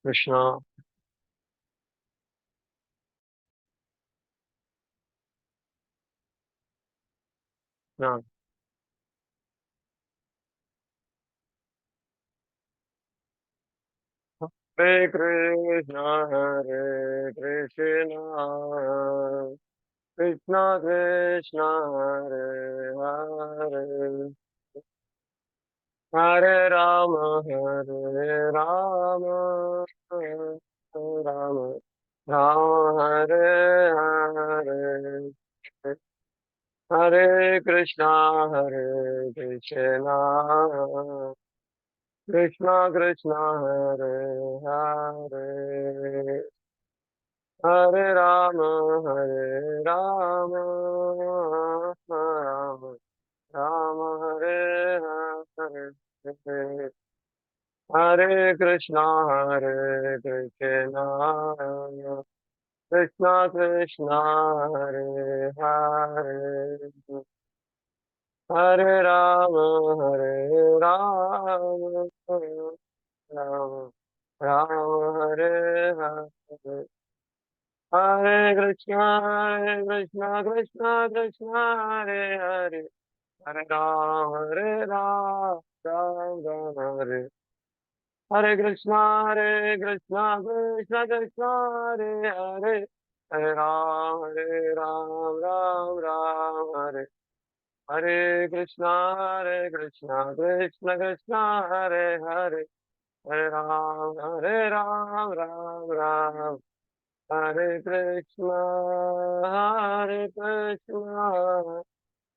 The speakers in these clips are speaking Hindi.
कृष्णा। हाँ। हरे कृष्णा हरे कृष्णा कृष्णा कृष्णा हरे हरे हरे हरे राम राम राम हरे हरे हरे कृष्णा कृष्णा कृष्णा हरे हरे हरे राम राम राम हरे हरे हरे कृष्णा कृष्णा कृष्णा हरे हरे हरे राम राम राम हरे हरे हरे कृष्णा कृष्णा कृष्णा हरे हरे हरे राम राम राम हरे कृष्णा कृष्णा कृष्णा हरे हरे हरे राम राम राम हरे कृष्णा कृष्णा कृष्णा हरे हरे हरे राम राम राम हरे कृष्णा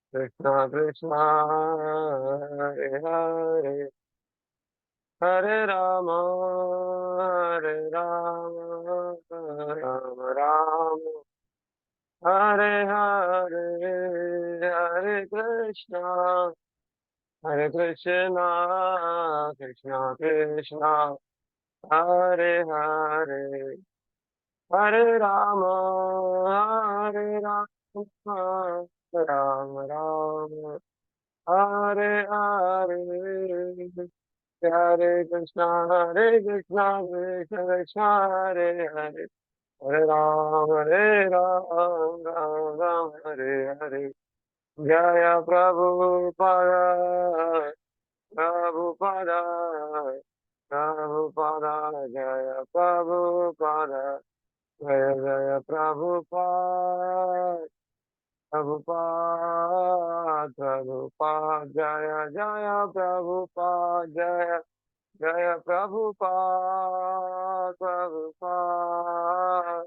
कृष्णा कृष्णा हरे हरे हरे राम राम राम हरे हरे हरे कृष्णा कृष्णा कृष्णा हरे हरे हरे राम राम राम हरे हरे हरे कृष्णा कृष्ण कृष्ण हरे हरे हरे राम राम राम हरे हरे जय प्रभुपाद प्रभुपाद जय प्रभुपाद जय जय प्रभुपाद जय जय प्रभुपाद जय जय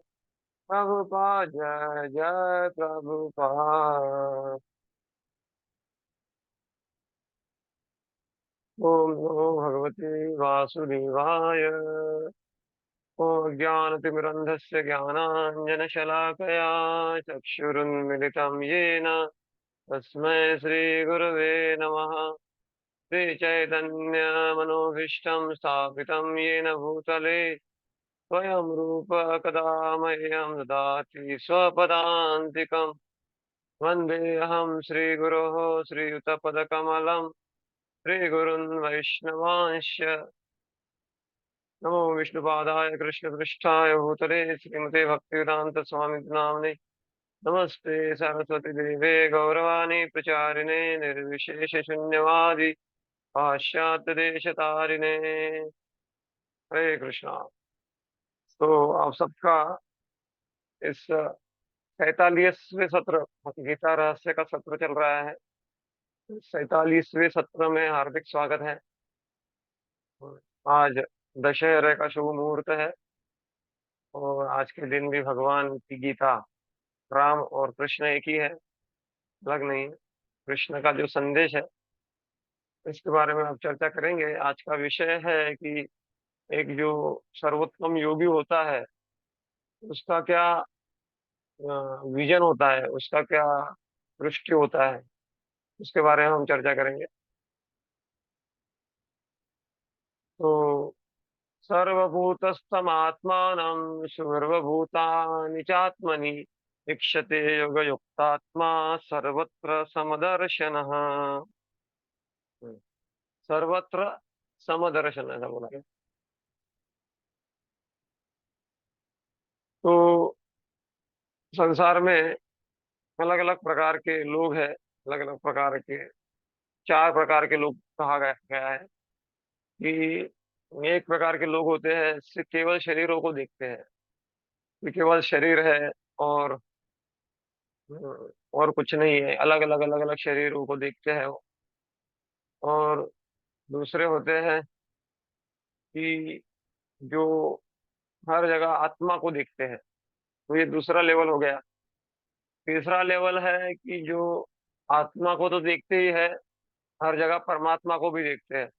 प्रभुपाद जय जय प्रभुपाद। ओम नमो भगवते वासुदेवाय। ओम ज्ञानतिमिरन्धस्य ज्ञानाञ्जनशलाकया चक्षुरुन्मिलितं येन तस्मै श्रीगुरवे नमः। श्रीचैतन्यमनोभीष्टं स्थापितं येन भूतले स्वयं रूप कदा मह्यं ददाति स्वपदान्तिकम्। वन्देऽहं श्रीगुरोः श्रीयुतपदकमलं श्रीगुरुन् वैष्णवांश्च। नमो विष्णुपादाय कृष्णपृष्ठाय भूतले श्रीमते भक्तिवेदान्त स्वामी नाम्ने नमस्ते सरस्वती देवे गौरवाणी प्रचारिणे निर्विशेष शून्यवादी पाश्चात्य देश तारिणे। हरे कृष्णा। तो आप सबका इस 47वें सत्र गीता रहस्य का सत्र चल रहा है। 47वें सत्र में हार्दिक स्वागत है। आज दशहरे का शुभ मुहूर्त है और आज के दिन भी भगवान की गीता, राम और कृष्ण एक ही है, अलग नहीं है। कृष्ण का जो संदेश है इसके बारे में आप चर्चा करेंगे। आज का विषय है कि एक जो सर्वोत्तम योगी होता है उसका क्या विजन होता है, उसका क्या दृष्टि होता है, उसके बारे में हम चर्चा करेंगे। तो सर्वभूतस्थमात्मानं सर्वभूतानि चात्मनि ईक्षते योगयुक्तात्मा सर्वत्र समदर्शनः। सर्वत्र समदर्शन ऐसा बोला है। तो संसार में अलग अलग प्रकार के लोग हैं, अलग अलग प्रकार के, चार प्रकार के लोग कहा गया है कि एक प्रकार के लोग होते हैं सिर्फ केवल शरीरों को देखते हैं, कि केवल शरीर है और और कुछ नहीं है, अलग अलग शरीरों को देखते हैं वो। और दूसरे होते हैं कि जो हर जगह आत्मा को देखते हैं, तो ये दूसरा लेवल हो गया। तीसरा लेवल है कि जो आत्मा को तो देखते ही है, हर जगह परमात्मा को भी देखते हैं,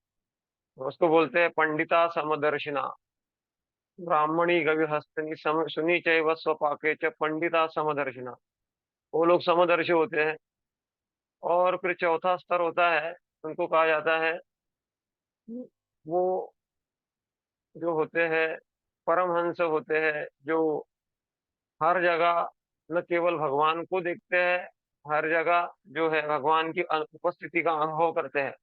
उसको बोलते हैं पंडिता समदर्शिना। ब्राह्मणी गवि हस्तनी सम सुनी चैव स्वपाके च पंडिता समदर्शिना। वो लोग समदर्शी होते हैं। और फिर चौथा स्तर होता है, उनको कहा जाता है कि वो जो होते हैं परमहंस होते हैं, जो हर जगह न केवल भगवान को देखते हैं, हर जगह जो है भगवान की उपस्थिति का अनुभव करते हैं।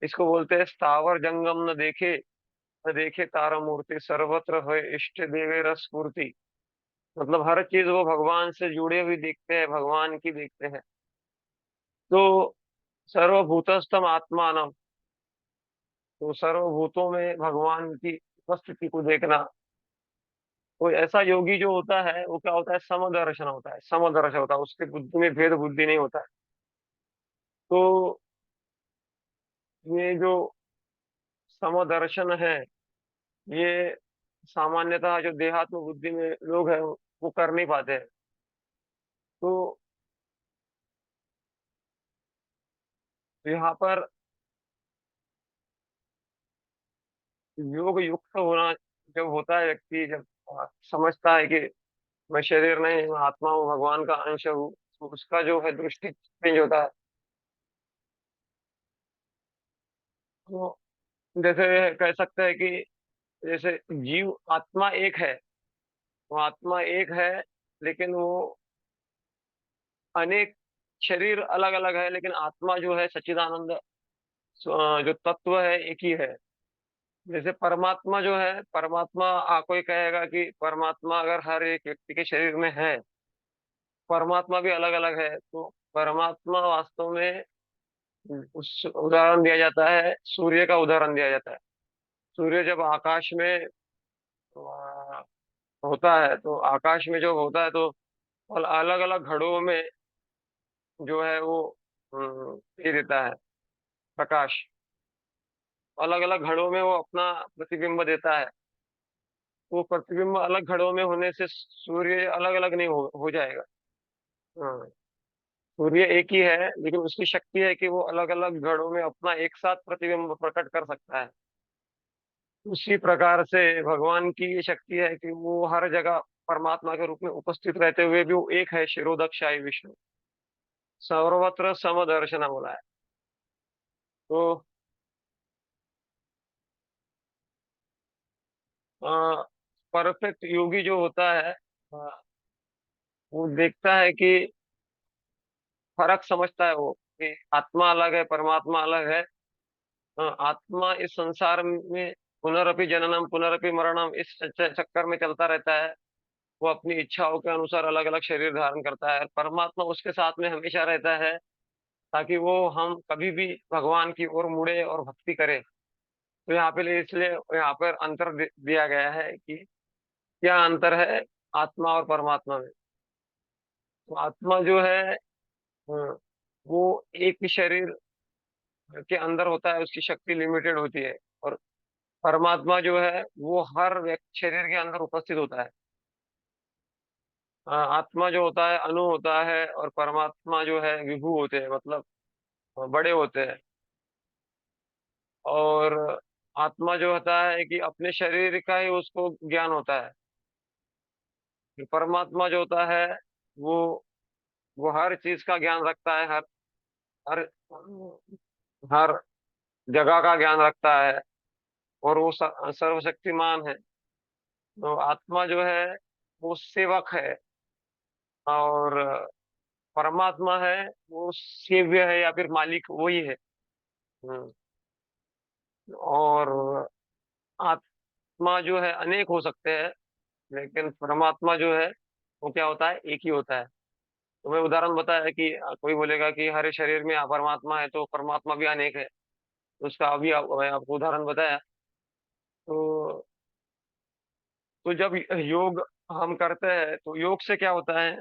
इसको बोलते हैं स्थावर जंगम न देखे, न देखे तारा मूर्ति सर्वत्र है इष्ट देवे रस स्फूर्ति। मतलब हर चीज वो भगवान से जुड़े हुए देखते हैं, भगवान की देखते हैं। तो सर्वभूतस्थम आत्मानम, तो सर्वभूतों में भगवान की उपस्थिति को देखना। कोई ऐसा योगी जो होता है वो क्या होता है, समदर्शन होता है, समदर्शन होता है, उसके बुद्धि में भेद बुद्धि नहीं होता है। तो ये जो समदर्शन है, ये सामान्यतः जो देहात्म बुद्धि में लोग हैं वो कर नहीं पाते हैं। तो यहाँ पर योग युक्त होना जब होता है व्यक्ति, जब समझता है कि मैं शरीर नहीं, मैं आत्मा हूँ, भगवान का अंश हूँ, तो उसका जो है दृष्टि चेंज होता है। तो जैसे कह सकते हैं कि जैसे जीव आत्मा एक है, वो आत्मा एक है, लेकिन वो अनेक शरीर अलग अलग है, लेकिन आत्मा जो है सच्चिदानंद जो तत्व है एक ही है। जैसे परमात्मा जो है, परमात्मा कोई कहेगा कि परमात्मा अगर हर एक व्यक्ति के शरीर में है, परमात्मा भी अलग अलग है। तो परमात्मा वास्तव में उस उदाहरण दिया जाता है, सूर्य का उदाहरण दिया जाता है। सूर्य जब आकाश में होता है, तो आकाश में जो होता है तो अलग अलग घड़ों में जो है वो ये देता है प्रकाश। अलग अलग घड़ों में वो अपना प्रतिबिंब देता है। वो प्रतिबिंब अलग घड़ों में होने से सूर्य अलग अलग नहीं हो जाएगा। हाँ, सूर्य एक ही है, लेकिन उसकी शक्ति है कि वो अलग अलग घड़ों में अपना एक साथ प्रतिबिंब प्रकट कर सकता है। उसी प्रकार से भगवान की ये शक्ति है कि वो हर जगह परमात्मा के रूप में उपस्थित रहते हुए भी वो एक है, शिरोदक्षाई विष्णु, सर्वत्र समदर्शन बोला है। तो परफेक्ट योगी जो होता है, वो देखता है कि फर्क समझता है वो कि आत्मा अलग है, परमात्मा अलग है। आत्मा इस संसार में पुनरपि जननम पुनरपि मरणम इस चक्कर में चलता रहता है। वो अपनी इच्छाओं के अनुसार अलग अलग शरीर धारण करता है, परमात्मा उसके साथ में हमेशा रहता है, ताकि वो हम कभी भी भगवान की ओर मुड़े और भक्ति करें। तो यहाँ पे इसलिए यहाँ पर अंतर दिया गया है कि क्या अंतर है आत्मा और परमात्मा में। तो आत्मा जो है वो एक ही शरीर के अंदर होता है, उसकी शक्ति लिमिटेड होती है। और परमात्मा जो है वो हर व्यक्ति शरीर के अंदर उपस्थित होता है। आत्मा जो होता है अणु होता है, और परमात्मा जो है विभू होते हैं, मतलब बड़े होते हैं। और आत्मा जो होता है कि अपने शरीर का ही उसको ज्ञान होता है। फिर परमात्मा जो होता है वो वो हर चीज का ज्ञान रखता है, हर हर हर जगह का ज्ञान रखता है, और वो सर्वशक्तिमान है। तो आत्मा जो है वो सेवक है, और परमात्मा है वो सेव्य है या फिर मालिक वही है। हम्म। और आत्मा जो है अनेक हो सकते हैं, लेकिन परमात्मा जो है वो क्या होता है, एक ही होता है। तो मैं उदाहरण बताया कि कोई बोलेगा कि हर शरीर में परमात्मा है, तो परमात्मा भी अनेक है। तो उसका अभी मैं आपको उदाहरण बताया। तो जब योग हम करते हैं तो योग से क्या होता है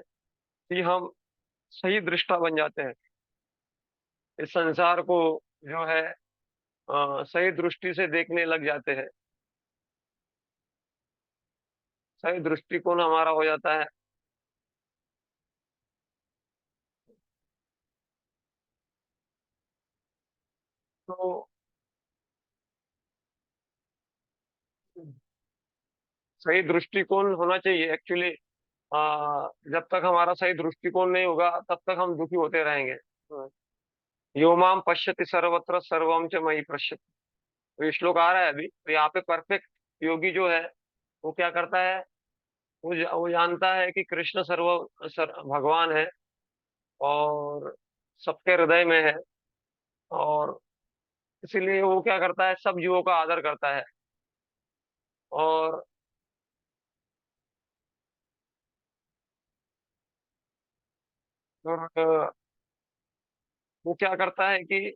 कि हम सही दृष्टा बन जाते हैं। इस संसार को जो है सही दृष्टि से देखने लग जाते हैं। सही दृष्टिकोण हमारा हो जाता है। तो सही दृष्टिकोण होना चाहिए एक्चुअली। जब तक हमारा सही दृष्टिकोण नहीं होगा तब तक हम दुखी होते रहेंगे। यो माम पश्यति सर्वत्र सर्वम च मयि पश्यति। तो ये श्लोक आ रहा है अभी, तो यहाँ पे परफेक्ट योगी जो है वो क्या करता है, वो जानता है कि कृष्ण भगवान है और सबके हृदय में है। और इसीलिए वो क्या करता है, सब जीवों का आदर करता है। और और वो क्या करता है कि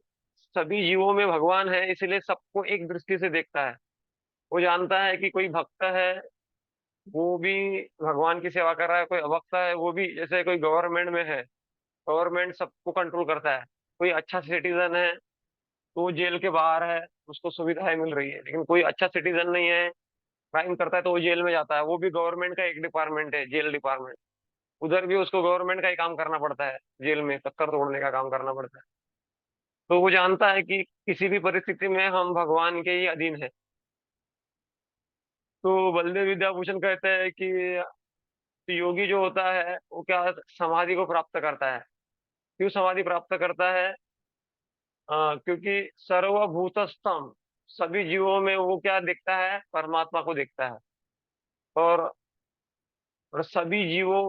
सभी जीवों में भगवान है, इसीलिए सबको एक दृष्टि से देखता है। वो जानता है कि कोई भक्त है वो भी भगवान की सेवा कर रहा है, कोई अभक्त है वो भी, जैसे कोई गवर्नमेंट में है, गवर्नमेंट सबको कंट्रोल करता है। कोई अच्छा सिटीजन है तो वो जेल के बाहर है, उसको सुविधाएं मिल रही है। लेकिन कोई अच्छा सिटीजन नहीं है, क्राइम करता है, तो वो जेल में जाता है। वो भी गवर्नमेंट का एक डिपार्टमेंट है, जेल डिपार्टमेंट। उधर भी उसको गवर्नमेंट का ही काम करना पड़ता है, जेल में पत्थर तोड़ने का काम करना पड़ता है। तो वो जानता है कि किसी भी परिस्थिति में हम भगवान के ही अधीन है। तो बलदेव विद्याभूषण कहते हैं कि योगी जो होता है वो क्या समाधि को प्राप्त करता है। क्यों समाधि प्राप्त करता है? क्योंकि सर्वभूतस्थम, सभी जीवों में वो क्या देखता है, परमात्मा को देखता है। और सभी जीवों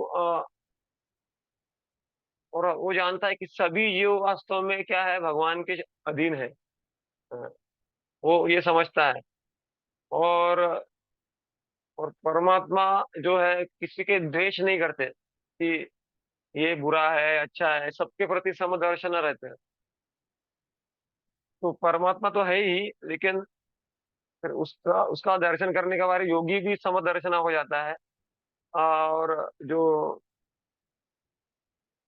और वो जानता है कि सभी जीव वास्तव में क्या है, भगवान के अधीन है। अ, वो ये समझता है। और परमात्मा जो है किसी के द्वेष नहीं करते कि ये बुरा है अच्छा है, सबके प्रति समदर्शन रहते हैं। तो परमात्मा तो है ही, लेकिन फिर उसका उसका दर्शन करने के बाद योगी भी समदर्शना हो जाता है। और जो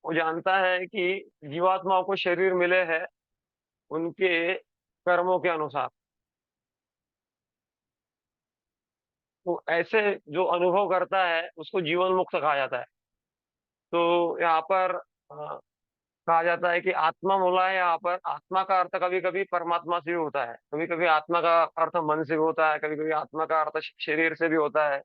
वो जानता है कि जीवात्माओं को शरीर मिले हैं उनके कर्मों के अनुसार। तो ऐसे जो अनुभव करता है उसको जीवन मुक्त कहा जाता है। तो यहाँ पर कहा जाता है कि आत्मा मूला है। यहाँ पर आत्मा का अर्थ कभी कभी परमात्मा से भी होता है, कभी कभी आत्मा का अर्थ मन से भी होता है, कभी कभी आत्मा का अर्थ शरीर से भी होता है।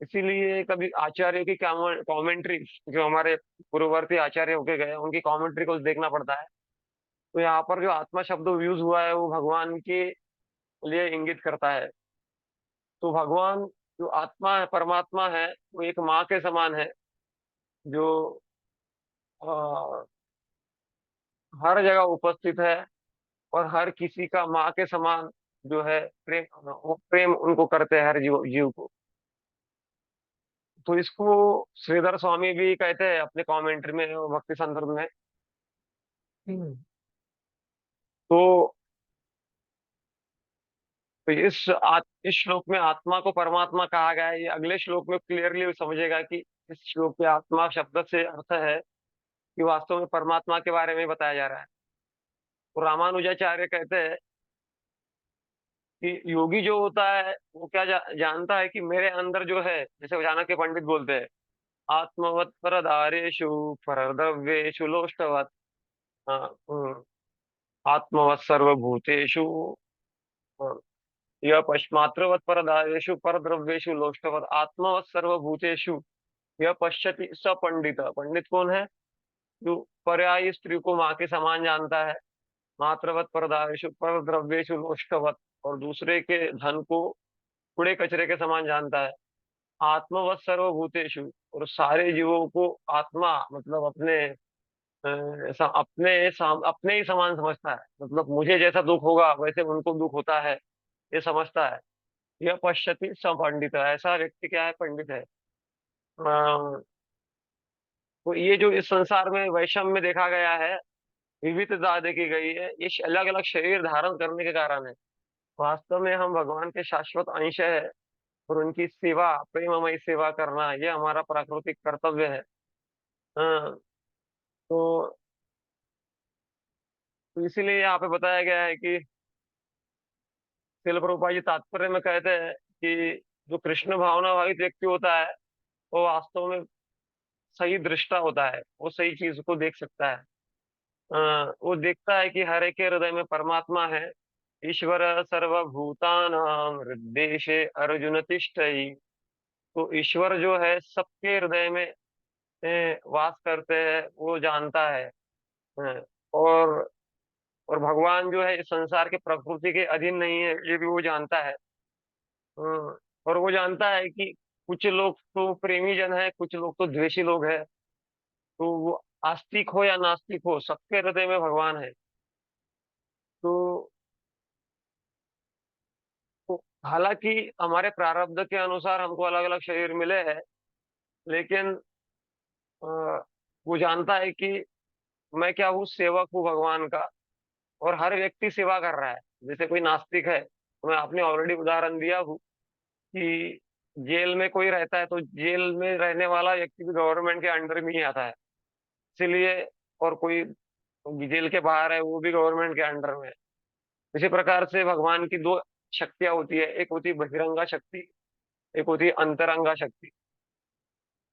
इसीलिए कभी आचार्य की कॉमेंट्री, जो हमारे पूर्ववर्ती आचार्य होके गए, उनकी कॉमेंट्री को देखना पड़ता है। तो यहाँ पर जो आत्मा शब्द यूज हुआ है वो भगवान के लिए इंगित करता है। तो भगवान जो आत्मा है, परमात्मा है, वो एक माँ के समान है, जो हर जगह उपस्थित है और हर किसी का माँ के समान जो है प्रेम, वो प्रेम उनको करते हैं हर जीव जीव को। तो इसको श्रीधर स्वामी भी कहते हैं अपने कमेंट्री में भक्ति संदर्भ में। हम्म। तो इस श्लोक में आत्मा को परमात्मा कहा गया है। ये अगले श्लोक में क्लियरली समझेगा कि इस श्लोक के आत्मा शब्द से अर्थ है कि वास्तव में परमात्मा के बारे में बताया जा रहा है। तो रामानुजाचार्य कहते हैं कि योगी जो होता है वो क्या जानता है कि मेरे अंदर जो है, जैसे चाणक्य पंडित बोलते हैं, आत्मवत परदारेषु परद्रव्येषु लोष्टवत्। हाँ, आत्मवत सर्वभूतेषु। हाँ, यह पश्मात्रवत परदारेषु परद्रव्येषु लोष्टवत् आत्मवत सर्वभूतेषु यह पश्यति स पंडित। पंडित कौन है? जो पर्यायी स्त्री को माँ के समान जानता है। मात्रवत परदारेषु परद्रव्येषु लोष्टवत्, और दूसरे के धन को कूड़े कचरे के समान जानता है। आत्मवत सर्वभूतेषु, और सारे जीवों को आत्मा मतलब अपने अपने ही समान समझता है। मतलब मुझे जैसा दुख होगा वैसे उनको दुख होता है, ये समझता है। यह पश्यति स पंडित, ऐसा व्यक्ति क्या है, पंडित है। अ, तो ये जो इस संसार में वैषम्य देखा गया है, विविधता देखी गई है, ये अलग अलग शरीर धारण करने के कारण है। वास्तव में हम भगवान के शाश्वत अंश है, और उनकी सेवा, प्रेममय सेवा करना, ये हमारा प्राकृतिक कर्तव्य है। हाँ, तो इसीलिए यहाँ पे बताया गया है कि शिल प्रभुपाद जी तात्पर्य में कहते हैं कि जो कृष्ण भावना भावित व्यक्ति होता है, वो वास्तव में सही दृष्टा होता है, वो सही चीज को देख सकता है। वो देखता है कि हर एक के हृदय में परमात्मा है। ईश्वर सर्वभूतानां हृद्देशे अर्जुन तिष्ठति। तो ईश्वर जो है सबके हृदय में वास करते हैं, वो जानता है। अ, और और भगवान जो है इस संसार के प्रकृति के अधीन नहीं है, ये भी वो जानता है। और वो जानता है कि कुछ लोग तो प्रेमी जन है, कुछ लोग तो द्वेषी लोग हैं। तो वो आस्तिक हो या नास्तिक हो, सबके हृदय में भगवान है। तो तो हालांकि हमारे प्रारब्ध के अनुसार हमको अलग अलग शरीर मिले हैं, लेकिन अ, वो जानता है कि मैं क्या हूँ, सेवक हूँ भगवान का। और हर व्यक्ति सेवा कर रहा है। जैसे कोई नास्तिक है, तो मैं आपने ऑलरेडी उदाहरण दिया हूँ कि जेल में कोई रहता है, तो जेल में रहने वाला व्यक्ति भी गवर्नमेंट के अंडर में ही आता है, इसीलिए। और कोई जेल के बाहर है, वो भी गवर्नमेंट के अंडर में है। इसी प्रकार से भगवान की दो शक्तियां होती है, एक होती है बहिरंगा शक्ति, एक होती है अंतरंगा शक्ति।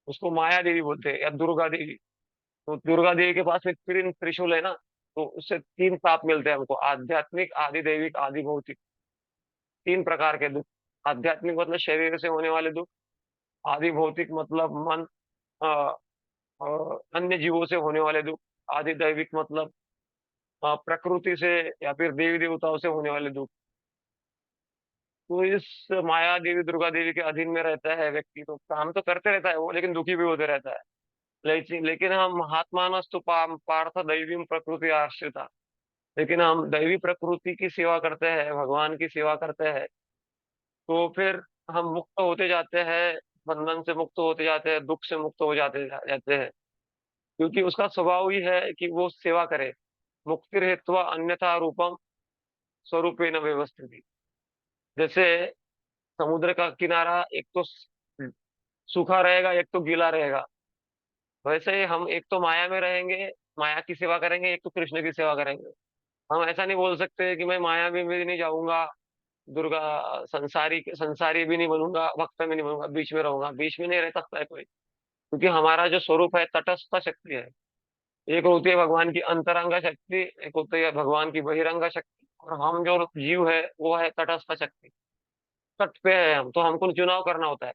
उसको माया देवी बोलते हैं या दुर्गा देवी। तो दुर्गा देवी के पास एक तीन त्रिशूल है ना, तो उससे तीन ताप मिलते हैं हमको, आध्यात्मिक, आदि दैविक, आदि भौतिक। तीन प्रकार के दुख। आध्यात्मिक मतलब शरीर से होने वाले दुख, आदि भौतिक मतलब मन, अ, अन्य जीवों से होने वाले दुख, आदि दैविक मतलब प्रकृति से या फिर देवी देवताओं से होने वाले दुख। तो इस माया देवी, दुर्गा देवी के अधीन में रहता है व्यक्ति, तो काम तो करते रहता है वो, लेकिन दुखी भी होते रहता है। लेकिन हम महात्मानस्तु पार्थ दैवीं प्रकृति आश्रिता। लेकिन हम दैवी प्रकृति की सेवा करते हैं, भगवान की सेवा करते हैं, तो फिर हम मुक्त होते जाते हैं, बंधन से मुक्त होते जाते हैं, दुख से मुक्त हो जाते हैं। क्योंकि उसका स्वभाव ही है कि वो सेवा करे। मुक्ति हेत्वा अन्यथा रूपम स्वरूपेण व्यवस्थित। जैसे समुद्र का किनारा एक तो सूखा रहेगा, एक तो गीला रहेगा। वैसे ही हम एक तो माया में रहेंगे, माया की सेवा करेंगे, एक तो कृष्ण की सेवा करेंगे। हम ऐसा नहीं बोल सकते कि मैं माया में भी नहीं जाऊंगा, दुर्गा संसारी संसारी भी नहीं बनूंगा, भक्त में नहीं बनूंगा, बीच में रहूंगा। बीच में नहीं रह सकता है कोई, क्योंकि हमारा जो स्वरूप है तटस्थ शक्ति है। एक होती है भगवान की अंतरंगा शक्ति, एक होती है भगवान की बहिरंगा शक्ति, और हम जो जीव है वो है तटस्थ शक्ति। तट पे है हम, तो हमको चुनाव करना होता है।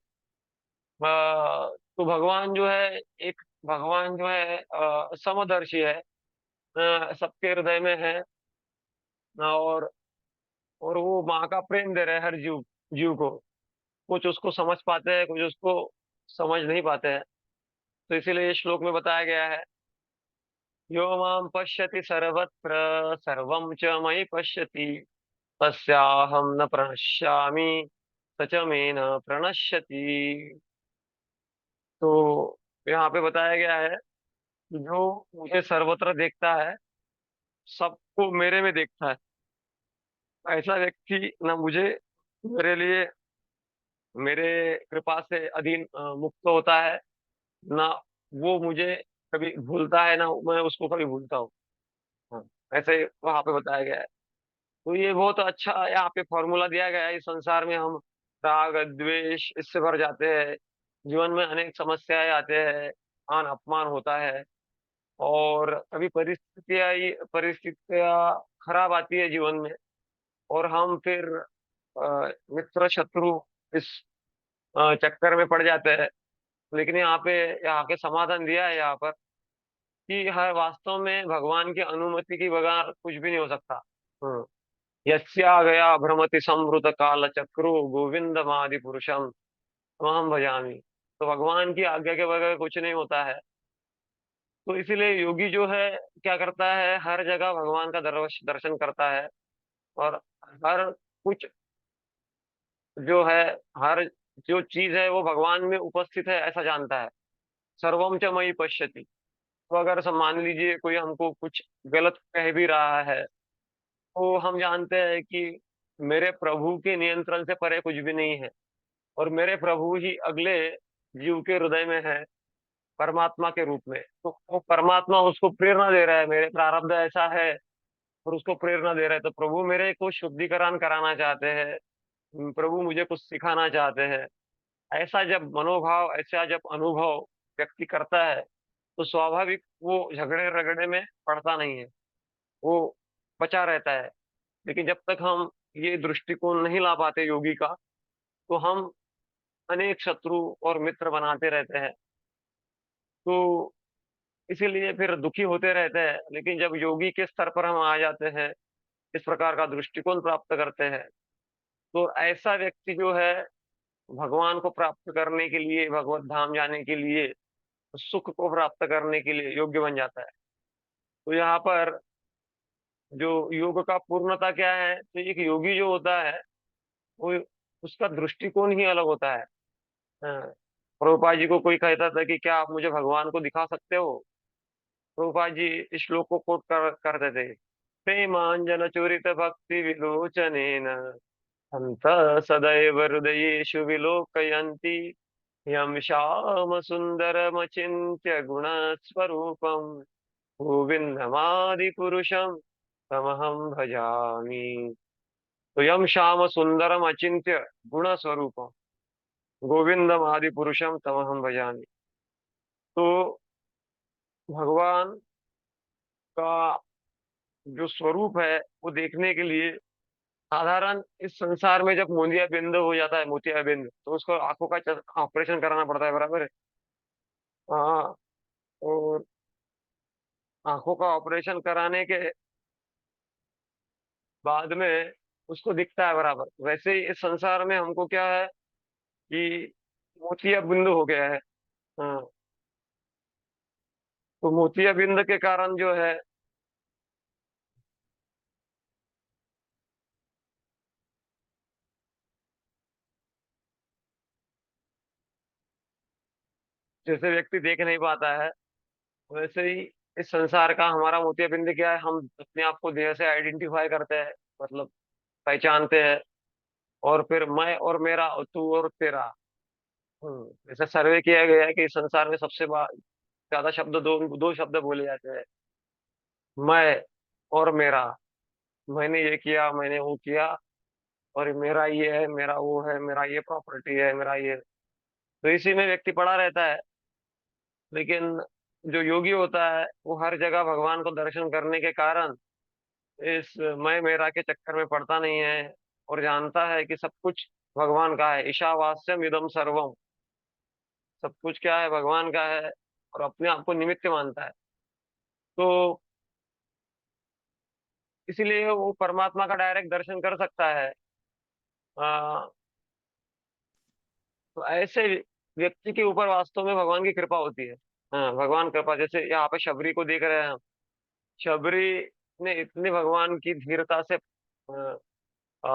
तो भगवान जो है, एक भगवान जो है समदर्शी है, सबके हृदय में है। और वो माँ का प्रेम दे रहे हैं हर जीव जीव को। कुछ उसको समझ पाते हैं, कुछ उसको समझ नहीं पाते हैं। तो इसीलिए इस श्लोक में बताया गया है, यो माम पश्यति सर्वत्र सर्वं च मयि पश्यति, तस्याहं न प्रणश्यामि, स च मे न प्रणश्यति। तो यहाँ पे बताया गया है कि जो मुझे सर्वत्र देखता है, सबको मेरे में देखता है, ऐसा व्यक्ति ना मुझे, मेरे लिए, मेरे कृपा से अधीन मुक्त होता है, ना वो मुझे कभी भूलता है, ना मैं उसको कभी भूलता हूँ। हाँ, ऐसे वहां पे बताया गया है। तो ये बहुत अच्छा यहाँ पे फॉर्मूला दिया गया है। इस संसार में हम राग द्वेष इससे भर जाते हैं, जीवन में अनेक समस्याएं आते हैं, मान अपमान होता है, और कभी परिस्थितियां खराब आती है जीवन में, और हम फिर मित्र शत्रु इस चक्कर में पड़ जाते हैं। लेकिन यहाँ के समाधान दिया है यहाँ पर कि हर वास्तव में भगवान की अनुमति की बगैर कुछ भी नहीं हो सकता। हम्म। यस्या गया भ्रमति संवृत काल चक्रु गोविंदमादि पुरुषम तमहम भजामि। तो भगवान की आज्ञा के बगैर कुछ नहीं होता है। तो इसीलिए योगी जो है क्या करता है, हर जगह भगवान का दर्शन करता है, और हर कुछ जो है, हर जो चीज है वो भगवान में उपस्थित है ऐसा जानता है। सर्वम च मयि पश्यति। तो अगर सब मान लीजिए कोई हमको कुछ गलत कह भी रहा है, तो हम जानते हैं कि मेरे प्रभु के नियंत्रण से परे कुछ भी नहीं है, और मेरे प्रभु ही अगले जीव के हृदय में है, परमात्मा के रूप में। तो वो परमात्मा उसको प्रेरणा दे रहा है, मेरे प्रारब्ध ऐसा है, और उसको प्रेरणा दे रहा है। तो प्रभु मेरे को शुद्धिकरण कराना चाहते हैं, प्रभु मुझे कुछ सिखाना चाहते हैं। ऐसा जब मनोभाव, ऐसा जब अनुभव व्यक्ति करता है, तो स्वाभाविक वो झगड़े रगड़े में पड़ता नहीं है, वो बचा रहता है। लेकिन जब तक हम ये दृष्टिकोण नहीं ला पाते योगी का, तो हम अनेक शत्रु और मित्र बनाते रहते हैं। तो इसीलिए फिर दुखी होते रहते हैं। लेकिन जब योगी के स्तर पर हम आ जाते हैं, इस प्रकार का दृष्टिकोण प्राप्त करते हैं, तो ऐसा व्यक्ति जो है भगवान को प्राप्त करने के लिए, भगवत धाम जाने के लिए, सुख को प्राप्त करने के लिए योग्य बन जाता है। तो यहाँ पर जो योग का पूर्णता क्या है, तो एक योगी जो होता है वो, उसका दृष्टिकोण ही अलग होता है। हाँ, प्रभुपाद जी को कोई कहता था कि क्या आप मुझे भगवान को दिखा सकते हो? प्रभुपाद जी इस श्लोक को कोट करते थे, प्रेमांजन चूरित भक्ति विलोचनेन हंत सदैव हृदयेषु विलोकयन्ति यं श्याम सुन्दरमचिन्त्य गुणस्वरूपं गोविन्दमादिपुरुषं तमहं भजामि। तो यम श्याम सुंदरम अचिंत्य गुण स्वरूपम गोविंदम आदि पुरुषम तमहम भजामि। तो भगवान का जो स्वरूप है वो देखने के लिए, साधारण इस संसार में जब मोतिया बिंद हो जाता है, मोतिया बिंद, तो उसको आंखों का ऑपरेशन कराना पड़ता है, बराबर है। हाँ। और आंखों का ऑपरेशन कराने के बाद में उसको दिखता है बराबर। वैसे ही इस संसार में हमको क्या है कि मोतिया बिंद हो गया है। हाँ। तो मोतिया बिंद के कारण जो है, जैसे व्यक्ति देख नहीं पाता है, वैसे ही इस संसार का हमारा मोतिया बिंद क्या है, हम अपने आप को देह से आइडेंटिफाई करते हैं, मतलब पहचानते हैं। और फिर मैं और मेरा और तू और तेरा। ऐसा सर्वे किया गया है कि इस संसार में सबसे ज्यादा शब्द, दो दो शब्द बोले जाते हैं, मैं और मेरा। मैंने ये किया, मैंने वो किया, और मेरा ये है, मेरा वो है, मेरा ये प्रॉपर्टी है, मेरा ये। तो इसी में व्यक्ति पड़ा रहता है। लेकिन जो योगी होता है वो हर जगह भगवान को दर्शन करने के कारण इस मैं मेरा के चक्कर में पड़ता नहीं है, और जानता है कि सब कुछ भगवान का है। ईशावास्यम इदम सर्वम, सब कुछ क्या है, भगवान का है, और अपने आप को निमित्त मानता है। तो इसीलिए वो परमात्मा का डायरेक्ट दर्शन कर सकता है। आ, तो ऐसे व्यक्ति के ऊपर वास्तव में भगवान की कृपा होती है। हाँ, भगवान कृपा, जैसे यहाँ पे शबरी को देख रहे हैं हम। शबरी ने इतनी भगवान की धीरता से आ,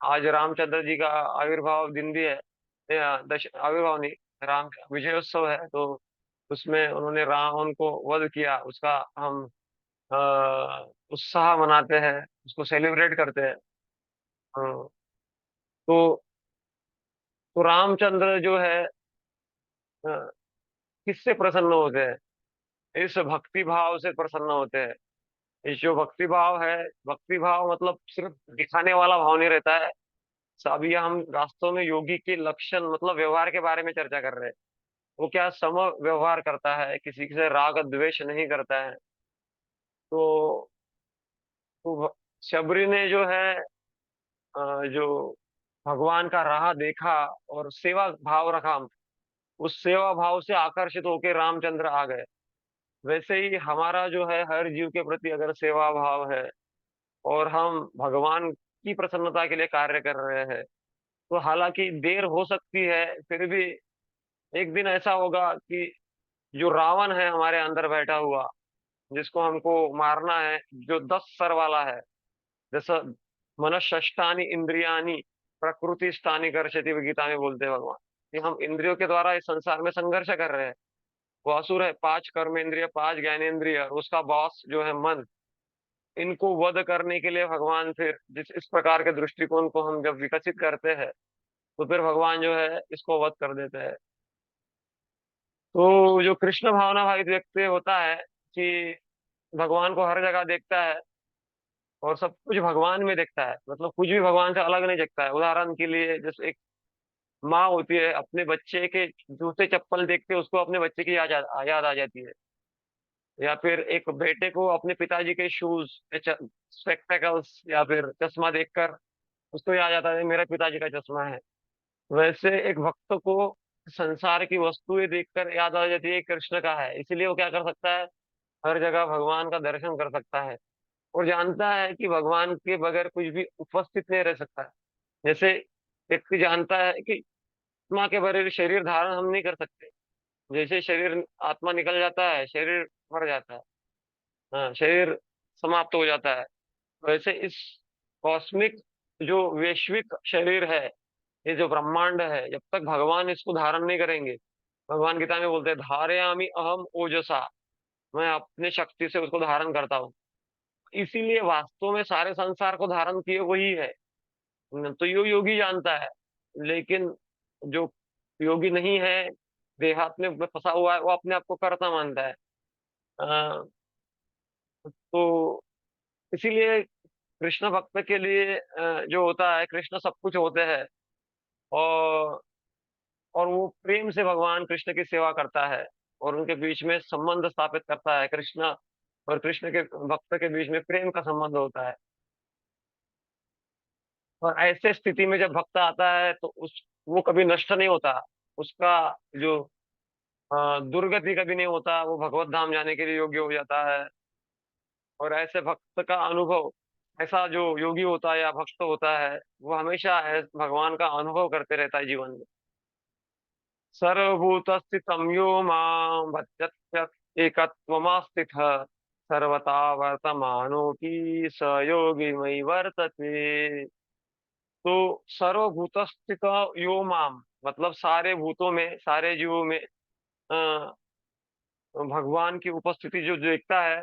आज रामचंद्र जी का आविर्भाव दिन भी है, दश आविर्भाव नहीं, राम विजयोत्सव है। तो उसमें उन्होंने रावण को वध किया, उसका हम उत्साह मनाते हैं, उसको सेलिब्रेट करते हैं। हाँ, तो रामचंद्र जो है अ, किससे प्रसन्न होते हैं? इस भक्ति भाव से प्रसन्न होते हैं। इस जो भक्ति भाव है, भक्ति भाव मतलब सिर्फ दिखाने वाला भाव नहीं रहता है। अब ये हम वास्तव में योगी के लक्षण, मतलब व्यवहार के बारे में चर्चा कर रहे हैं। वो क्या सम व्यवहार करता है, किसी से राग द्वेष नहीं करता है। तो, शबरी ने जो है जो भगवान का राह देखा और सेवा भाव रखा, उस सेवा भाव से आकर्षित होकर रामचंद्र आ गए। वैसे ही हमारा जो है हर जीव के प्रति अगर सेवा भाव है, और हम भगवान की प्रसन्नता के लिए कार्य कर रहे हैं, तो हालांकि देर हो सकती है, फिर भी एक दिन ऐसा होगा कि जो रावण है हमारे अंदर बैठा हुआ, जिसको हमको मारना है, जो 10 सर वाला है, जैसा मनष्ठानी इंद्रियानी, प्रकृति स्थानी कर्षति, गीता में बोलते हैं भगवान कि हम इंद्रियों के द्वारा इस संसार में संघर्ष कर रहे हैं। वो असुर है, पांच कर्मेंद्रिय, पांच ज्ञानेंद्रिय और उसका बॉस जो है मन, इनको वध करने के लिए भगवान फिर जिस इस प्रकार के दृष्टिकोण को हम जब विकसित करते हैं, तो फिर भगवान जो है इसको वध कर देते हैं। तो जो कृष्ण भावना भावित व्यक्ति होता है कि भगवान को हर जगह देखता है और सब कुछ भगवान में देखता है, मतलब कुछ भी भगवान से अलग नहीं देखता है। उदाहरण के लिए जैसे एक माँ होती है, अपने बच्चे के जूते चप्पल देख के उसको अपने बच्चे की याद आ जाती है। या फिर एक बेटे को अपने पिताजी के शूज, स्पेक्टेकल्स या फिर चश्मा देखकर उसको याद आता है मेरा पिताजी का चश्मा है। वैसे एक भक्त को संसार की वस्तुएं देखकर याद आ जाती है कृष्ण का है, इसीलिए वो क्या कर सकता है, हर जगह भगवान का दर्शन कर सकता है और जानता है कि भगवान के बगैर कुछ भी उपस्थित नहीं रह सकता है। जैसे व्यक्ति जानता है कि आत्मा के बगैर शरीर धारण हम नहीं कर सकते। जैसे शरीर, आत्मा निकल जाता है, शरीर मर जाता है, हाँ, शरीर समाप्त हो जाता है। वैसे इस कॉस्मिक जो वैश्विक शरीर है, ये जो ब्रह्मांड है, जब तक भगवान इसको धारण नहीं करेंगे, भगवान गीता में बोलते हैं धारयामि अहम ओजसा, मैं अपने शक्ति से उसको धारण करता हूँ। इसीलिए वास्तव में सारे संसार को धारण किए वही है। तो यो योगी जानता है, लेकिन जो योगी नहीं है, देहात्म में फंसा हुआ है, वो अपने आप को कर्ता मानता है। अ, तो इसीलिए कृष्ण भक्त के लिए जो होता है, कृष्ण सब कुछ होते हैं। और और वो प्रेम से भगवान कृष्ण की सेवा करता है और उनके बीच में संबंध स्थापित करता है। कृष्ण और कृष्ण के भक्त के बीच में प्रेम का संबंध होता है। और ऐसे स्थिति में जब भक्त आता है तो उस वो कभी नष्ट नहीं होता। उसका जो दुर्गति कभी नहीं होता, वो भगवत धाम जाने के लिए योग्य हो जाता है। और ऐसे भक्त का अनुभव, ऐसा जो योगी होता है या भक्त होता है, वो हमेशा भगवान का अनुभव करते रहता है जीवन में। सर्वभूतस्थितं यो मां भजत्य एकत्वमास्थितः सर्वथा वर्तमानोऽपि स योगी मयि वर्तते। तो सर्वभूतस्थित यो माम, मतलब सारे भूतों में, सारे जीवों में अ, भगवान की उपस्थिति जो देखता है,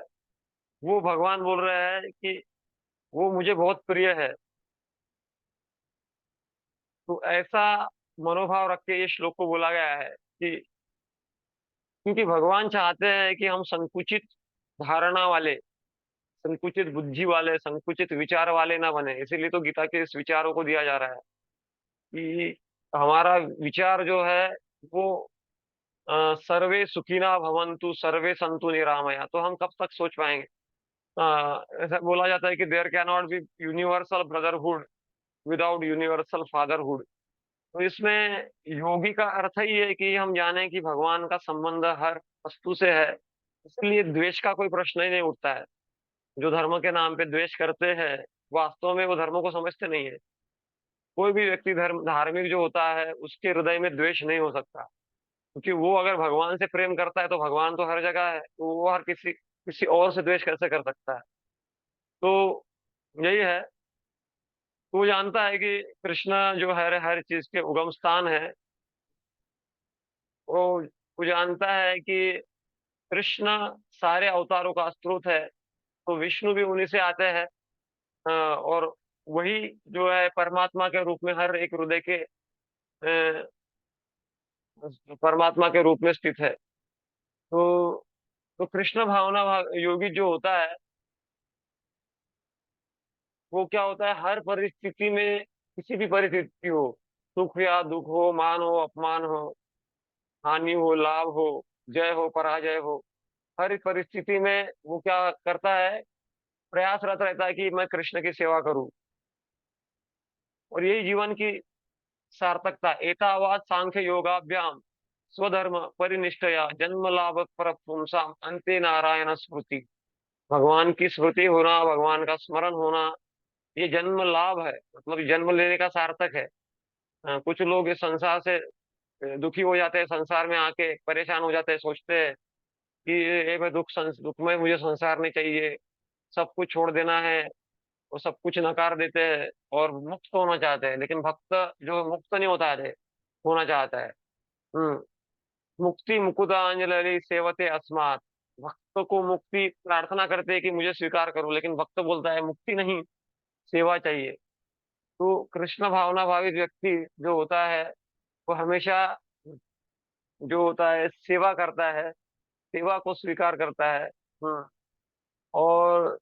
वो भगवान बोल रहे हैं कि वो मुझे बहुत प्रिय है। तो ऐसा मनोभाव रख के ये श्लोक को बोला गया है कि क्योंकि भगवान चाहते हैं कि हम संकुचित धारणा वाले, संकुचित बुद्धि वाले, संकुचित विचार वाले ना बने। इसीलिए तो गीता के इस विचारों को दिया जा रहा है कि हमारा विचार जो है वो सर्वे सुखिना भवन्तु सर्वे संतु निरामया। तो हम कब तक सोच पाएंगे। ऐसा बोला जाता है कि there can not be universal brotherhood without universal fatherhood. तो इसमें योगी का अर्थ ही है कि हम जाने कि भगवान का संबंध हर वस्तु से है। इसलिए द्वेष का कोई प्रश्न ही नहीं उठता है। जो धर्म के नाम पे द्वेष करते हैं, वास्तव में वो धर्म को समझते नहीं है। कोई भी व्यक्ति धार्मिक जो होता है, उसके हृदय में द्वेष नहीं हो सकता, क्योंकि वो अगर भगवान से प्रेम करता है तो भगवान तो हर जगह है, तो वो हर किसी किसी और से द्वेष कैसे कर सकता है। तो यही है। तो वो जानता है कि कृष्ण जो है हर चीज के उगम स्थान है। वो वो जानता है कि कृष्ण सारे अवतारों का स्रोत है, तो विष्णु भी उन्हीं से आते हैं। और वही जो है परमात्मा के रूप में हर एक हृदय के परमात्मा के रूप में स्थित है। तो तो कृष्ण भावना योगी जो होता है, वो क्या होता है, हर परिस्थिति में, किसी भी परिस्थिति हो, सुख या दुख हो, मान हो अपमान हो, हानि हो लाभ हो, जय हो पराजय हो, हर एक परिस्थिति में वो क्या करता है, प्रयासरत रहता है कि मैं कृष्ण की सेवा करूं। और यही जीवन की सार्थकता। एतावात सांख्य योगाभ्याम स्वधर्म परिनिष्ठया जन्म लाभ पर पुंसाम अंते नारायण स्मृति। भगवान की स्मृति होना, भगवान का स्मरण होना, ये जन्म लाभ है, मतलब जन्म लेने का सार्थक है। कुछ लोग इस संसार से दुखी हो जाते हैं, संसार में आके परेशान हो जाते हैं, सोचते हैं कि ये मैं दुख में मुझे संसार नहीं चाहिए, सब कुछ छोड़ देना है, वो सब कुछ नकार देते हैं और मुक्त होना चाहते हैं, लेकिन भक्त जो मुक्त नहीं होता है, होना चाहता है। हम्म। मुक्ति मुकुदांजलि सेवते अस्मात्। भक्त को मुक्ति प्रार्थना करते हैं कि मुझे स्वीकार करो, लेकिन भक्त बोलता है मुक्ति नहीं, सेवा चाहिए। तो कृष्ण भावना भावित व्यक्ति जो होता है, वो हमेशा जो होता है सेवा करता है, सेवा को स्वीकार करता है। हम्म। और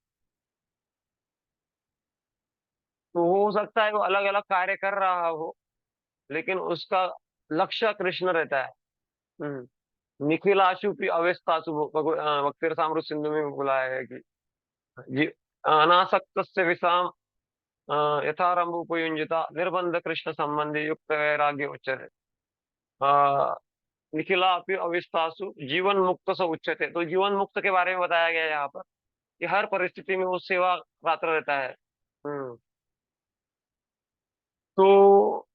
तो हो सकता है वो अलग अलग कार्य कर रहा हो, लेकिन उसका लक्ष्य कृष्ण रहता है। हम्म। निखिलाशु अवस्थासु भक्ति रसामृत सिंधु में बुलाया है कि जी अनासक्त से विषाम यथारंभ उपयुंजिता निर्बंध कृष्ण संबंधी युक्त वैराग्य उच्चते। निखिला अपि अविस्तासु जीवन मुक्त स उच्चते। तो जीवन मुक्त के बारे में बताया गया है यहाँ पर कि हर परिस्थिति में वो सेवा पात्र रहता है। हम्म। तो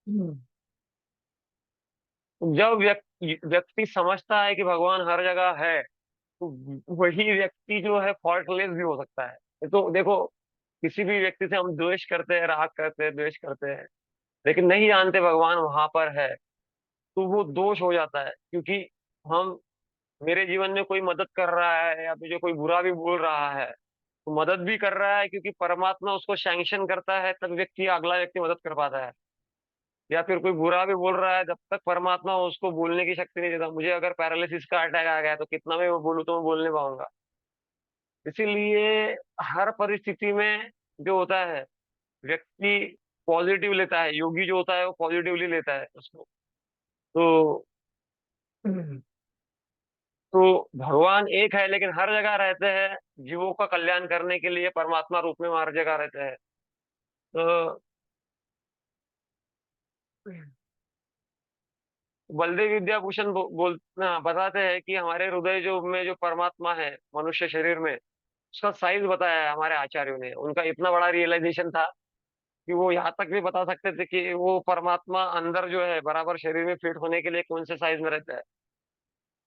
हम्म, जब व्यक्ति व्यक्ति समझता है कि भगवान हर जगह है, तो वही व्यक्ति जो है फॉल्टलेस भी हो सकता है। ये तो देखो, किसी भी व्यक्ति से हम द्वेष करते हैं, राग करते हैं, द्वेष करते हैं, लेकिन नहीं जानते भगवान वहां पर है, तो वो दोष हो जाता है। क्योंकि हम मेरे जीवन में कोई मदद कर रहा है या मुझे कोई बुरा भी बोल रहा है, तो मदद भी कर रहा है क्योंकि परमात्मा उसको सैंक्शन करता है, तब व्यक्ति अगला व्यक्ति मदद कर पाता है। या फिर कोई बुरा भी बोल रहा है, जब तक परमात्मा उसको बोलने की शक्ति नहीं देता। मुझे अगर पैरालिसिस का अटैक आ गया तो कितना मैं वो बोलूँ तो मैं बोल नहीं पाऊंगा। इसीलिए हर परिस्थिति में जो होता है व्यक्ति पॉजिटिव लेता है, योगी जो होता है वो पॉजिटिवली लेता है उसको। तो तो भगवान एक है लेकिन हर जगह रहते हैं, जीवों का कल्याण करने के लिए परमात्मा रूप में हर जगह रहते हैं। तो बलदेव विद्याभूषण बताते हैं कि हमारे हृदय जो में जो परमात्मा है मनुष्य शरीर में, उसका साइज बताया है हमारे आचार्यों ने। उनका इतना बड़ा रियलाइजेशन था कि वो यहाँ तक भी बता सकते थे कि वो परमात्मा अंदर जो है बराबर शरीर में फिट होने के लिए कौन से साइज में रहता है।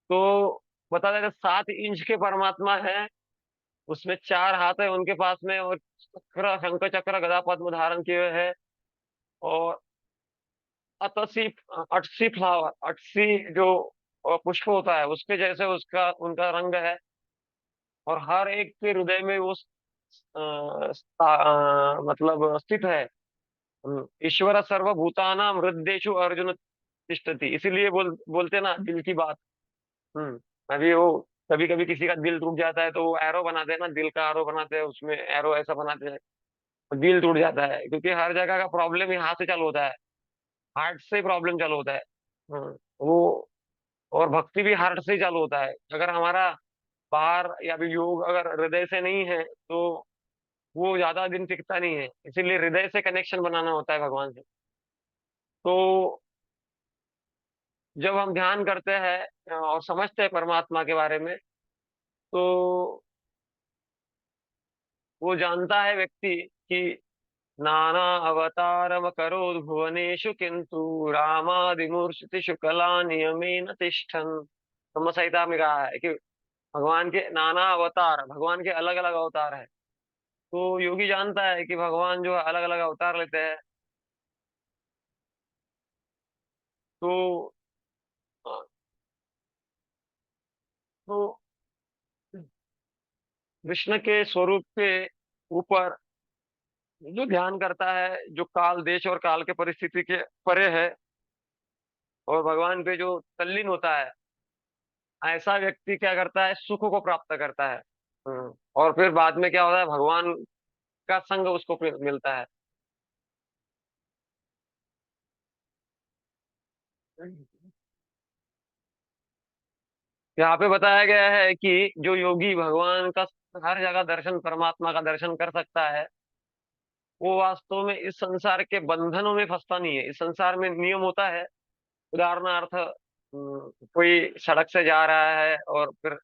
तो बताते थे 7 इंच के परमात्मा है, उसमें 4 हाथ है उनके पास में, और चक्र शंख चक्र गदा पद्म धारण किए हुए है। और 88 88 फ्लावर, 80 जो पुष्प होता है उसके जैसे उसका उनका रंग है। और हर एक के हृदय में वो मतलब स्थित है। ईश्वर सर्वभूतानां हृदयेषु अर्जुन तिष्ठति। इसीलिए बोलते ना दिल की बात। हम्म। अभी वो कभी कभी किसी का दिल टूट जाता है तो वो एरो बनाते हैं ना, दिल का एरो बनाते हैं, उसमें एरो ऐसा बनाते हैं, तो दिल टूट जाता है क्योंकि हर जगह का प्रॉब्लम यहाँ से चालू होता है, हार्ट से प्रॉब्लम चालू होता है। वो और भक्ति भी हार्ट से ही चालू होता है। अगर हमारा बाहर या भी योग अगर हृदय से नहीं है तो वो ज्यादा दिन टिकता नहीं है। इसीलिए हृदय से कनेक्शन बनाना होता है भगवान से। तो जब हम ध्यान करते हैं और समझते हैं परमात्मा के बारे में, तो वो जानता है व्यक्ति कि नाना अवतारम करो भुवनेषु किंतु रामादिमूर्तिषु कला नियमेन तिष्ठन्। ब्रह्म संहिता में कहा है कि भगवान के नाना अवतार, भगवान के अलग अलग अवतार है। तो योगी जानता है कि भगवान जो है अलग अलग अवतार लेते हैं। तो तो कृष्ण के स्वरूप के ऊपर जो ध्यान करता है, जो काल देश और काल के परिस्थिति के परे है, और भगवान पे जो तल्लीन होता है, ऐसा व्यक्ति क्या करता है, सुख को प्राप्त करता है। और फिर बाद में क्या होता है, भगवान का संग उसको फिर मिलता है। यहाँ पे बताया गया है कि जो योगी भगवान का हर जगह दर्शन, परमात्मा का दर्शन कर सकता है, वो वास्तव में इस संसार के बंधनों में फंसता नहीं है। इस संसार में नियम होता है, उदाहरणार्थ कोई सड़क से जा रहा है और फिर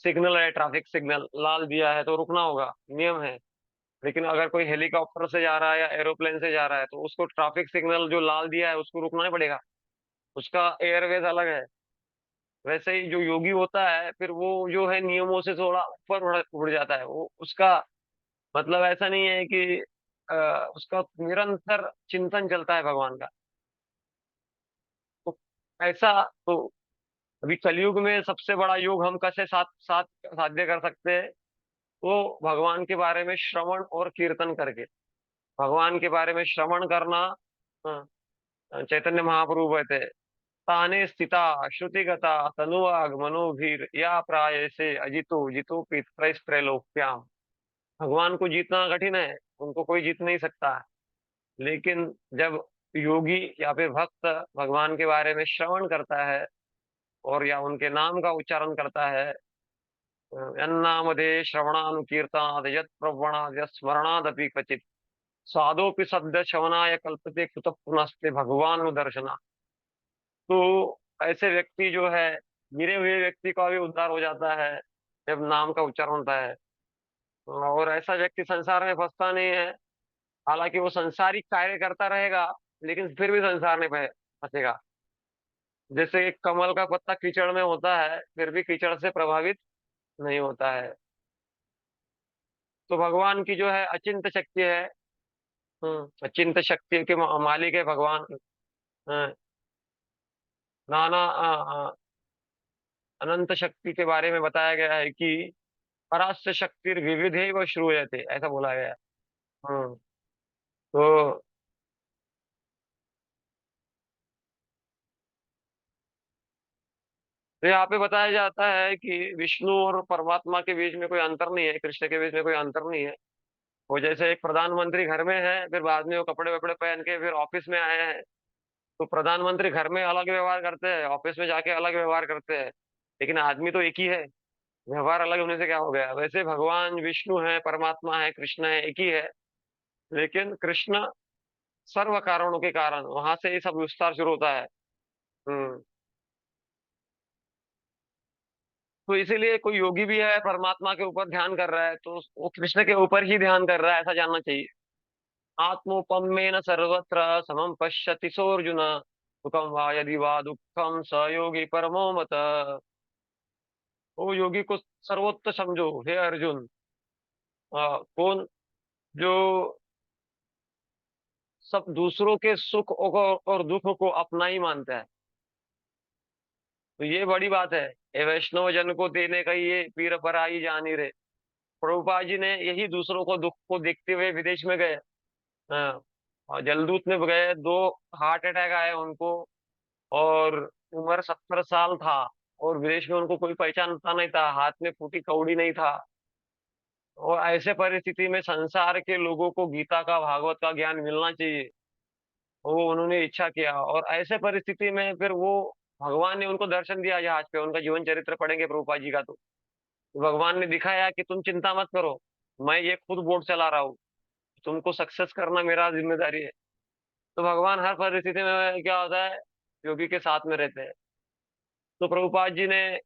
सिग्नल है, ट्रैफिक सिग्नल लाल दिया है तो रुकना होगा, नियम है। लेकिन अगर कोई हेलीकॉप्टर से जा रहा है या एरोप्लेन से जा रहा है तो उसको ट्रैफिक सिग्नल जो लाल दिया है उसको रुकना नहीं पड़ेगा, उसका एयरवेज अलग है। वैसे ही जो योगी होता है फिर वो जो है नियमों से थोड़ा ऊपर उड़ जाता है। वो उसका मतलब ऐसा नहीं है कि उसका निरंतर चिंतन चलता है भगवान का। तो ऐसा तो अभी कलयुग में सबसे बड़ा योग हम कैसे साध्य कर सकते हैं? वो भगवान के बारे में श्रवण और कीर्तन करके, भगवान के बारे में श्रवण करना। चैतन्य महाप्रभु कहते हैं, ताने स्थिता श्रुतिगता तनुवाग मनोभीर या प्राय से अजितो जितो त्रैलोक्याम। भगवान को जीतना कठिन है, उनको कोई जीत नहीं सकता है। लेकिन जब योगी या फिर भक्त भगवान के बारे में श्रवण करता है और या उनके नाम का उच्चारण करता है, यन्नामधे श्रवणानुकीर्तनाद यत् प्रवणाद यत् स्मरणादपि क्वचित साधोपि सद्य श्रवणाय कल्पते कुत पुनस्ते भगवान दर्शना। तो ऐसे व्यक्ति जो है, गिरे हुए व्यक्ति का भी उद्धार हो जाता है जब नाम का उच्चारण होता है। और ऐसा व्यक्ति संसार में फंसता नहीं है। हालांकि वो संसारिक कार्य करता रहेगा लेकिन फिर भी संसार में फंसेगा। जैसे एक कमल का पत्ता कीचड़ में होता है फिर भी कीचड़ से प्रभावित नहीं होता है। तो भगवान की जो है अचिंत शक्ति है। अचिंत शक्ति के मालिक है भगवान। हाँ, नाना अनंत शक्ति के बारे में बताया गया है कि परास्य शक्ति विविधे व श्रूयते, ऐसा बोला गया है। हम्म तो यहाँ पे बताया जाता है कि विष्णु और परमात्मा के बीच में कोई अंतर नहीं है, कृष्ण के बीच में कोई अंतर नहीं है। वो जैसे एक प्रधानमंत्री घर में है फिर बाद में वो कपड़े वपड़े पहन के फिर ऑफिस में आए हैं। तो प्रधानमंत्री घर में अलग व्यवहार करते हैं, ऑफिस में जाके अलग व्यवहार करते हैं, लेकिन आदमी तो एक ही है। व्यवहार अलग होने से क्या हो गया? वैसे भगवान विष्णु है, परमात्मा है, कृष्ण है, एक ही है। लेकिन कृष्ण सर्व कारणों के कारण, वहां से ये सब विस्तार शुरू होता है। हम्म तो इसीलिए कोई योगी भी है परमात्मा के ऊपर ध्यान कर रहा है तो वो कृष्ण के ऊपर ही ध्यान कर रहा है, ऐसा जानना चाहिए। आत्मोपम्येन सर्वत्र समं पश्यति सोऽर्जुन, सुखम वा यदि वा दुखम स योगी परमो मत। वो योगी को सर्वोत्त समझो हे अर्जुन। कौन? जो सब दूसरों के सुख और दुख को अपना ही मानता है। तो ये बड़ी बात है। ये वैष्णव जन को देने का ये पीर पराई जानी रे। प्रभुपाद जी ने यही दूसरों को दुख को देखते हुए विदेश में गए। हाँ, और जलदूत में गए, दो हार्ट अटैक आए उनको, और उम्र 70 साल था। और विदेश में उनको कोई पहचानता नहीं था, हाथ में फूटी कौड़ी नहीं था। और ऐसे परिस्थिति में संसार के लोगों को गीता का भागवत का ज्ञान मिलना चाहिए, वो उन्होंने इच्छा किया। और ऐसे परिस्थिति में फिर वो भगवान ने उनको दर्शन दिया जहाज पे। उनका जीवन चरित्र पढ़ेंगे प्रभुपाद जी का तो भगवान ने दिखाया कि तुम चिंता मत करो, मैं ये खुद बोट चला रहा हूँ, तुमको सक्सेस करना मेरा जिम्मेदारी है। तो भगवान हर परिस्थिति में क्या होता है, योगी के साथ में रहते हैं। तो प्रभुपाद जी ने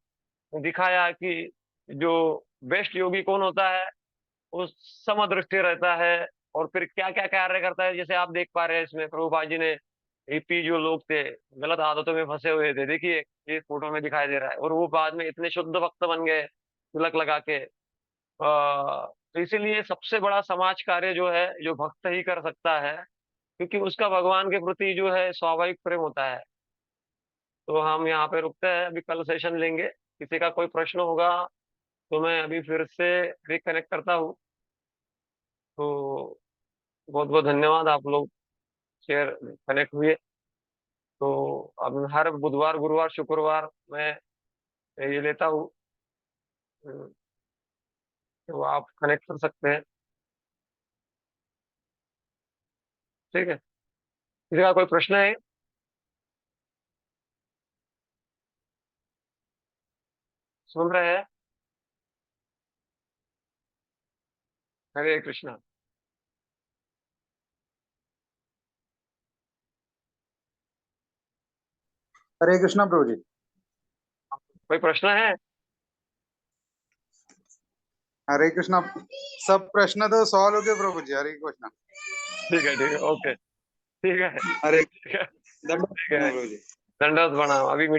दिखाया कि जो बेस्ट योगी कौन होता है, वो समदृष्टि रहता है और फिर क्या क्या कार्य करता है। जैसे आप देख पा रहे हैं इसमें प्रभुपाद जी ने हिप्पी जो लोग थे, गलत आदतों में फंसे हुए थे, देखिए ये फोटो में दिखाई दे रहा है, और वो बाद में इतने शुद्ध भक्त बन गए तिलक लगा के। तो इसीलिए सबसे बड़ा समाज कार्य जो है जो भक्त ही कर सकता है, क्योंकि उसका भगवान के प्रति जो है स्वाभाविक प्रेम होता है। तो हम यहाँ पे रुकते हैं, अभी कल सेशन लेंगे। किसी का कोई प्रश्न होगा तो मैं अभी फिर से रिकनेक्ट करता हूँ। तो बहुत बहुत धन्यवाद, आप लोग शेयर कनेक्ट हुए। तो अब हर बुधवार गुरुवार शुक्रवार मैं ये लेता हूँ। तो आप कनेक्ट कर सकते हैं। ठीक है, किसी का कोई प्रश्न है? सुन रहे हैं? हरे कृष्णा। हरे कृष्णा प्रभु जी। कोई प्रश्न है? हरे कृष्णा। सब प्रश्न तो सॉल्व हो गए प्रभु जी। हरे कृष्णा। ठीक है, ठीक है, ओके। ठीक है, हरे ठीक है, दंडवत ठीक है। प्रभु जी। दंडवत प्रणाम। अभी